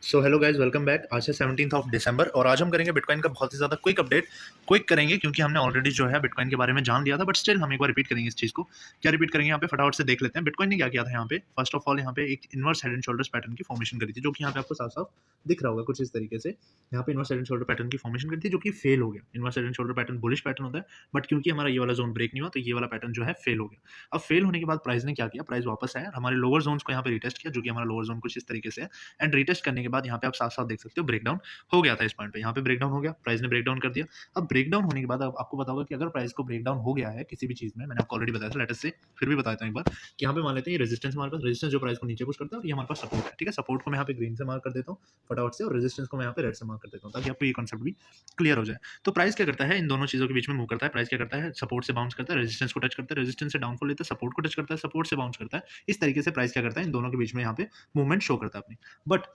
So hello guys, welcome back. आज है 17th of December और आज हम करेंगे बिटकॉइन का बहुत ही ज़्यादा क्विक अपडेट। क्विक करेंगे क्योंकि हमने ऑलरेडी जो है बिटकॉइन के बारे में जान लिया था, बट स्टिल हम एक बार रिपीट करेंगे इस चीज़ को। क्या रिपीट करेंगे यहाँ पे, फटाफट से देख लेते हैं बिटकॉइन ने क्या किया था यहाँ पे। फर्स्ट ऑफ ऑल यहाँ पे एक inverse head and shoulders pattern की फॉर्मेशन करी थी, जो कि यहाँ पे आपको साफ साफ दिख रहा होगा कुछ इस तरीके से। यहाँ पे inverse head and shoulder pattern की फॉर्मेशन करी थी, जो कि फेल हो गया। Inverse head and shoulder pattern bullish pattern होता है, बट क्योंकि हमारा ये वाला जोन ब्रेक नहीं हुआ तो ये वाला पैटर्न जो है फेल हो गया। अब फेल होने के बाद प्राइस ने क्या किया, प्राइस वापस आया, हमारे लोअर जोन्स को यहाँ पे रिटेस्ट किया, जो कि हमारा लोअर जोन कुछ इस तरीके से है। एंड रिटेस्ट करने के बाद यहाँ पे आप साफ साफ देख सकते हो ब्रेकडाउन हो गया था इस पॉइंट पे। यहाँ पे ब्रेकडाउन हो गया, प्राइस ने ब्रेकडाउन कर दिया। अब ब्रेकडाउन होने के बाद अब आपको पता होगा कि अगर प्राइस को ब्रेकडाउन हो गया है किसी भी चीज में, मैंने आपको ऑलरेडी बताया था, लेट अस से फिर भी बताता हूं एक बार कि यहाँ पे मान लेते हैं ये रेजिस्टेंस, हमारे पास रेजिस्टेंस जो प्राइस को नीचे पुश करता है, और ये हमारे पास सपोर्ट है। ठीक है, सपोर्ट को मैं यहाँ पे ग्रीन से मार्क कर देता हूँ फटाफट से, और रेजिस्टेंस को मैं यहाँ पे रेड से मार्क कर देता हूँ, ताकि आपको ये कॉन्सेप्ट भी क्लियर हो जाए। तो प्राइस क्या करता है, इन दोनों चीजों के बीच में मूव करता है। प्राइस क्या करता है, सपोर्ट से बाउंस करता है, रेजिस्टेंस को टच करता है, रेजिस्टेंस से डाउनफॉल लेता है, सपोर्ट को टच करता है, सपोर्ट से बाउंस करता है। इस तरीके से प्राइस क्या करता है, इन दोनों के बीच में यहाँ पे मूवमेंट शो करता है अपनी। बट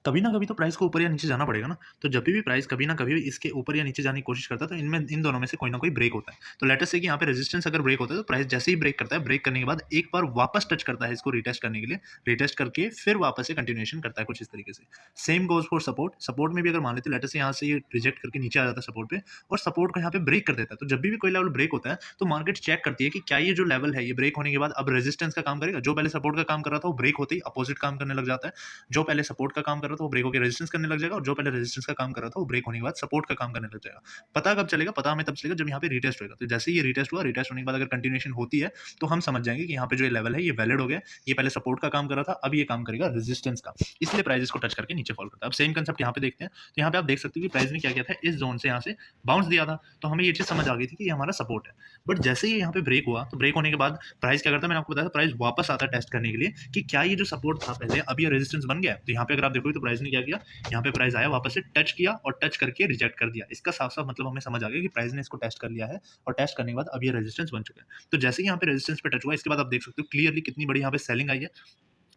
कभी ना कभी तो प्राइस को ऊपर या नीचे जाना पड़ेगा ना। तो जब भी प्राइस कभी ना कभी इसके ऊपर या नीचे जाने की कोशिश करता है, तो इनमें इन दोनों में से कोई ना कोई ब्रेक होता है। तो लेट अस से कि यहाँ पे रेजिस्टेंस अगर ब्रेक होता है, तो प्राइस जैसे ही ब्रेक करता है, ब्रेक करने के बाद एक बार वापस टच करता है इसको रिटेस्ट करने के लिए, रिटेस्ट करके फिर वापस से कंटिन्यूएशन करता है कुछ इस तरीके से। Same goes for support. Support में भी अगर मान लेते लेट अस से यहाँ से ये रिजेक्ट करके नीचे आ जाता है सपोर्ट पे, और सपोर्ट को यहाँ पे ब्रेक कर देता है। तो जब भी कोई लेवल ब्रेक होता है, तो मार्केट चेक करती है कि क्या ये जो लेवल है ये ब्रेक होने के बाद अब रेजिस्टेंस का काम करेगा। जो पहले सपोर्ट का काम कर रहा था वो ब्रेक होते ही अपोजिट काम करने लग जाता है। जो पहले सपोर्ट का काम कर रहा था वो ब्रेक होकर रेजिस्टेंस करने लग जाएगा, और जो पहले रेजिस्टेंस का काम कर रहा था वो ब्रेक होने के बाद सपोर्ट का काम करने लग जाएगा। पता कब चलेगा, पता हमें तब चलेगा जब यहाँ पे रिटेस्ट होगा। तो जैसे ये रिटेस्ट हुआ, रिटेस्ट होने के बाद अगर कंटिन्यूएशन होती है, तो हम समझ जाएंगे कि यहाँ पे जो ये लेवल है ये वैलिड हो गया। ये पहले सपोर्ट का काम कर रहा था, अब ये काम करेगा रेजिस्टेंस का, इसलिए प्राइस इसको टच करके नीचे फॉल करता है। अब सेम कंसेप्ट यहाँ पे देखते हैं। तो यहाँ पे आप देख सकते हो कि प्राइस ने क्या किया था, इस जोन से यहाँ से बाउंस दिया था, तो हमें ये चीज समझ आ गई थी कि ये हमारा सपोर्ट है। बट जैसे ही यहाँ पे ब्रेक हुआ, तो ब्रेक होने के बाद प्राइस क्या करता है, मैंने आपको बताया था, प्राइस वापस आता है टेस्ट करने के लिए कि क्या ये जो सपोर्ट था पहले अब ये रेजिस्टेंस बन गया है। तो यहाँ पे अगर आप देखोगे तो प्राइस ने क्या किया, यहाँ पे प्राइस आया, वापस से टच किया और टच करके रिजेक्ट कर दिया। इसका साफ साफ मतलब हमें समझ आ गया कि प्राइस ने इसको टेस्ट कर लिया है, और टेस्ट करने के बाद अब ये रेजिस्टेंस बन चुका है। तो जैसे ही यहाँ पे रेजिस्टेंस पे टच हुआ, इसके बाद आप देख सकते हो क्लियरली कितनी बड़ी यहाँ पे सेलिंग आई है।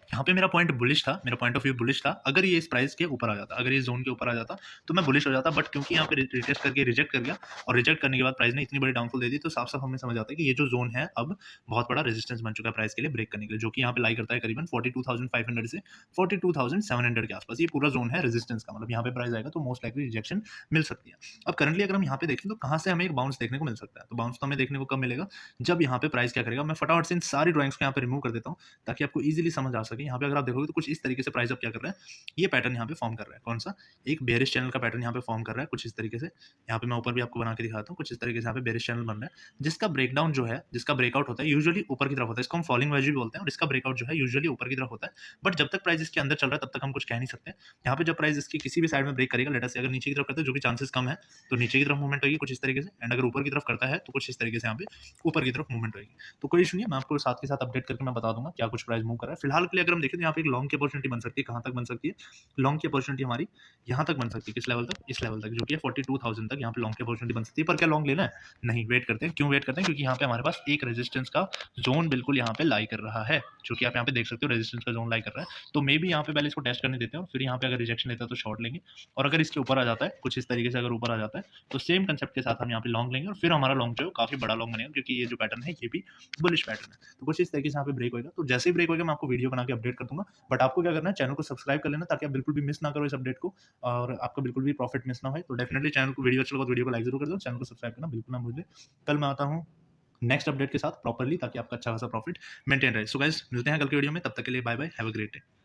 यहाँ पे मेरा पॉइंट बुलिश था, मेरा पॉइंट ऑफ व्यू बुलिश था। अगर ये इस प्राइस के ऊपर आ जाता, अगर ये जोन के ऊपर आ जाता, तो मैं बुलिश हो जाता। बट क्योंकि यहाँ पे रिटेस्ट करके रिजेक्ट कर गया, और रिजेक्ट करने के बाद प्राइस ने इतनी बड़ी डाउनफॉल दे दी, तो साफ साफ हमें समझ आता है कि ये जो जोन है अब बहुत बड़ा रेजिस्टेंस बन चुका है प्राइस के लिए ब्रेक करने के लिए, जो कि यहाँ पे लाई करता है करीबन 42,500 से 42,700 के आसपास। ये पूरा जोन है रेजिस्टेंस का, मतलब यहाँ पे प्राइस आएगा तो मोस्ट लाइकली रिजेक्शन मिल सकती है। अब करंटली अगर हम यहाँ पे देखें तो कहाँ से हमें एक बाउंस देखने को मिल सकता है, तो बाउंस तो हमें देखने को कब मिलेगा, जब यहाँ पे प्राइस क्या करेगा। मैं फटाफट से इन सारी ड्राइंग्स को यहाँ पे रिमूव कर देता हूँ, ताकि आपको इजीली समझ आ सके। यहाँ पे अगर आप देखोगे तो कुछ इस तरीके से प्राइस अब क्या कर रहा है, ये पैटर्न यहाँ पे फॉर्म कर रहा है। कौन सा, एक बेरिश चैनल का पैटर्न यहाँ पे फॉर्म कर रहा है कुछ इस तरीके से। यहाँ पे मैं ऊपर भी आपको बना के दिखाता हूँ, कुछ इस तरीके से यहाँ पे बेरिश चैनल बन रहा है, जिसका ब्रेकडाउन जो है, जिसका ब्रेकआउट होता है यूजुअली ऊपर की तरफ होता है। इसको हम फॉलिंग वेज भी बोलते हैं, और इसका ब्रेकआउट जो है यूजुअली ऊपर की तरफ होता है। बट जब तक प्राइस इसके अंदर चल रहा है तब तक हम कुछ कह नहीं सकते। यहाँ पे जब प्राइस इसकी किसी भी साइड में ब्रेक करेगा, लेट अस से अगर नीचे की तरफ करता है, जो कि चांसेस कम है, तो नीचे की तरफ मूवमेंट होगी कुछ इस तरीके से। एंड अगर ऊपर की तरफ करता है तो कुछ इस तरीके से यहाँ पे ऊपर की तरफ मूवमेंट होगी। तो कोई इशू नहीं है, मैं आपको साथ के साथ अपडेट करके मैं बता दूंगा क्या कुछ प्राइस मूव कर रहा है। फिलहाल के लिए अगर हम देखें तो यहाँ पे एक लॉन्ग की अपॉर्चुनिटी बन सकती है। कहाँ तक बन सकती है, लॉन्ग की अपॉर्चुनिटी हमारी यहाँ तक बन सकती है। किस लेवल तक, इस लेवल तक, जो कि है 42,000 तक यहाँ पे लॉन्ग की अपॉर्चुनिटी बन सकती है। पर क्या लॉन्ग लेना है, नहीं, वेट करते हैं। क्यों वेट करते हैं, क्योंकि यहाँ पे हमारे पास एक रेजिस्टेंस का जोन बिल्कुल यहाँ पे लाई कर रहा है, जो कि आप यहाँ पे देख सकते हो रेजिस्टेंस का जोन लाई कर रहा है। तो मे भी यहाँ पे पहले इसको टेस्ट करने देते हैं, और फिर यहाँ पे अगर रिजेक्शन लेता है तो शॉर्ट लेंगे। और अगर इसके ऊपर आ जाता है कुछ इस तरीके से, अगर ऊपर आ जाता है तो सेम कंसेप्ट के साथ हम यहाँ पे लॉन्ग लेंगे, और फिर हमारा लॉन्ग जो है काफी बड़ा लॉन्ग बनेगा, क्योंकि ये जो पैटर्न है ये भी बुलिश पैटर्न है। तो कुछ इस तरीके से यहाँ पे ब्रेक होगा। तो जैसे ही ब्रेक होगा मैं आपको वीडियो बना के अपडेट कर दूंगा। बट आपको क्या करना है, चैनल को सब्सक्राइब कर लेना, ताकि आप बिल्कुल भी मिस ना करो इस अपडेट को, और आपका बिल्कुल भी प्रॉफिट मिस ना हो। तो डेफिनेटली चैनल को, वीडियो अच्छा लगा तो वीडियो को लाइक जरूर कर दो, चैनल को सब्सक्राइब करना बिल्कुल ना भूलिए। कल मैं आता हूँ नेक्स्ट अपडेट के साथ प्रॉपर्ली, ताकि आपका अच्छा खासा प्रॉफिट मेंटेन रहे। सो गाइस, मिलते हैं कल की वीडियो में, तब तक के लिए bye bye, have a great day.